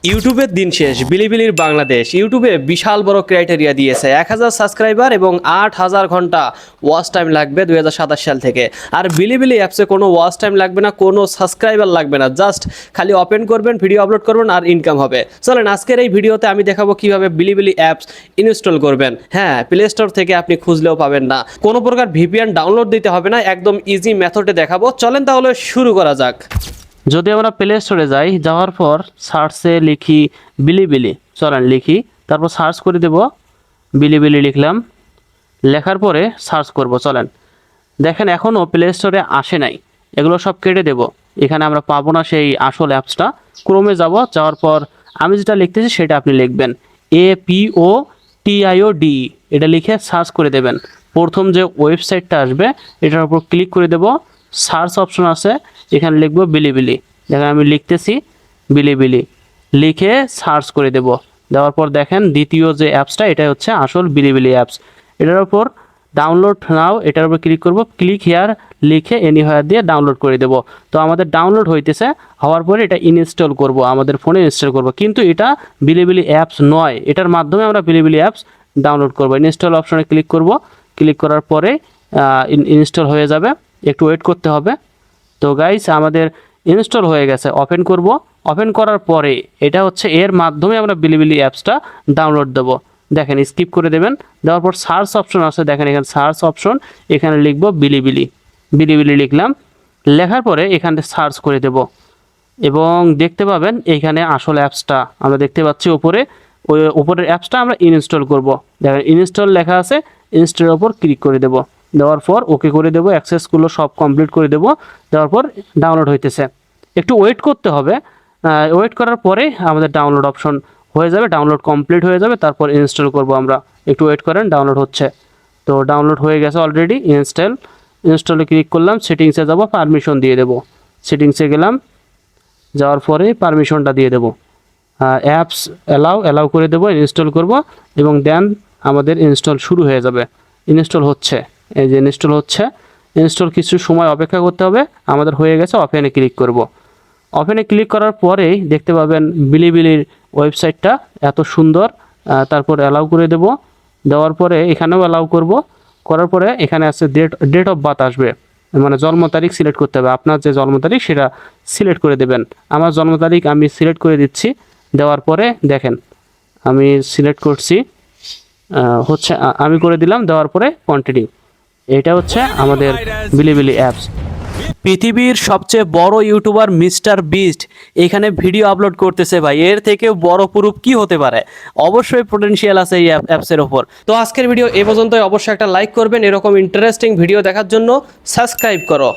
ইউটিউবের দিন শেষ। বিলিবিলির বাংলাদেশ ইউটিউবে বিশাল বড় ক্রাইটেরিয়া দিয়েছে, 1000 সাবস্ক্রাইবার এবং 8000 ঘন্টা ওয়াচ টাইম লাগবে 2027 সাল থেকে। আর বিলিবিলি অ্যাপসে কোনো ওয়াচ টাইম লাগবে না, কোনো সাবস্ক্রাইবার লাগবে না, জাস্ট খালি ওপেন করবেন, ভিডিও আপলোড করবেন আর ইনকাম হবে। চলেন আজকের এই ভিডিওতে আমি দেখাবো কিভাবে বিলিবিলি অ্যাপস ইনস্টল করবেন। হ্যাঁ, প্লে স্টোর থেকে আপনি খুঁজলেও পাবেন না, কোনো প্রকার ভিপিএন ডাউনলোড দিতে হবে না, একদম ইজি মেথডে দেখাবো। চলেন তাহলে শুরু করা যাক। যদি আমরা প্লে স্টোরে যাই, যাওয়ার পর সার্চে লিখি বিলিবিলি, চলেন লিখি, তারপর সার্চ করে দেব বিলিবিলি লিখলাম, লেখার পরে সার্চ করব। চলেন দেখেন এখনও প্লে স্টোরে আসে নাই, এগুলো সব কেটে দেব। এখানে আমরা পাবো না সেই আসল অ্যাপসটা। ক্রোমে যাব, যাওয়ার পর আমি যেটা লিখতেছি সেটা আপনি লিখবেন, APOTIOD, এটা লিখে সার্চ করে দেবেন। প্রথম যে ওয়েবসাইটটা আসবে এটার উপর ক্লিক করে দেব, সার্চ অপশন আছে, এখানে লিখব বিলিবিলি। দেখেন আমি লিখতেছি বিলিবিলি, লিখে সার্চ করে দেব। দেওয়ার পর দেখেন দ্বিতীয় যে অ্যাপসটা এটা হচ্ছে আসল বিলিবিলি অ্যাপস। এটার উপর ডাউনলোড নাও, এটার উপর ক্লিক করব, ক্লিক হিয়ার লিখে এনিহোয়ার দিয়ে ডাউনলোড করে দেব। তো আমাদের ডাউনলোড হইতেছে, হওয়ার পরে এটা ইনস্টল করব, আমাদের ফোনে ইনস্টল করব। কিন্তু এটা বিলিবিলি অ্যাপস নয়, এটার মাধ্যমে আমরা বিলিবিলি অ্যাপস ডাউনলোড করব। ইনস্টল অপশনে ক্লিক করব, ক্লিক করার পরে ইনস্টল হয়ে যাবে, একটু ওয়েট করতে হবে। তো গাইস আমাদের ইনস্টল হয়ে গেছে। ওপেন করব, ওপেন করার পরে এটা হচ্ছে এর মাধ্যমে আমরা বিলিবিলি অ্যাপসটা ডাউনলোড দেব। দেখেন স্কিপ করে দেবেন। দেওয়ার পর সার্চ অপশন আছে, দেখেন এখানে সার্চ অপশন, এখানে লিখব বিলিবিলি, বিলিবিলি লিখলাম, লেখার পরে এখানে সার্চ করে দেব এবং দেখতে পাবেন এইখানে আসল অ্যাপসটা আমরা দেখতে পাচ্ছি উপরে। ওই উপরের অ্যাপসটা আমরা ইনস্টল করব। দেখেন ইনস্টল লেখা আছে, ইনস্টলের ওপর ক্লিক করে দেব। দেওয়ার পর ওকে করে দেব, অ্যাক্সেসগুলো সব কমপ্লিট করে দেব। দেওয়ার পর ডাউনলোড হইতেছে, একটু ওয়েট করতে হবে। ওয়েট করার পরে আমাদের ডাউনলোড অপশন হয়ে যাবে, ডাউনলোড কমপ্লিট হয়ে যাবে, তারপর ইনস্টল করব আমরা। একটু ওয়েট করেন, ডাউনলোড হচ্ছে। তো ডাউনলোড হয়ে গেছে অলরেডি। ইনস্টলে ক্লিক করলাম, সেটিংসে যাব, পারমিশন দিয়ে দেব। সেটিংসে গেলাম, যাওয়ার পরে পারমিশনটা দিয়ে দেব, অ্যাপস অ্যালাউ করে দেব, ইনস্টল করব এবং দেন আমাদের ইনস্টল শুরু হয়ে যাবে। ইনস্টল হচ্ছে, এই যে ইনস্টল হচ্ছে। ইনস্টল কিছু সময় অপেক্ষা করতে হবে, আমাদের হয়ে গেছে। ওপেনে ক্লিক করব। ওপেনে ক্লিক করার পরেই দেখতে পাবেন বিলিবিলির ওয়েবসাইটটা এত সুন্দর। তারপর অ্যালাউ করে দেব, দেওয়ার পরে এখানেও অ্যালাউ করব। করার পরে এখানে আছে ডেট অফ বার্থ আসবে, মানে জন্ম তারিখ সিলেক্ট করতে হবে। আপনার যে জন্ম তারিখ সেটা সিলেক্ট করে দেবেন। আমার জন্ম তারিখ আমি সিলেক্ট করে দিচ্ছি। দেওয়ার পরে দেখেন আমি সিলেক্ট করছি, হচ্ছে আমি করে দিলাম। দেওয়ার পরে কন্টিনিউ। এটা হচ্ছে আমাদের বিলিবিলি অ্যাপস। পৃথিবীর সবচেয়ে বড় ইউটিউবার মিস্টার বিস্ট এখানে ভিডিও আপলোড করতেছে ভাই, এর থেকে বড় প্রুফ কি হতে পারে? অবশ্যই পটেনশিয়াল আছে এই অ্যাপসের ওপর। তো আজকের ভিডিও এ পর্যন্তই। অবশ্যই একটা লাইক করবেন, এরকম ইন্টারেস্টিং ভিডিও দেখার জন্য সাবস্ক্রাইব করো।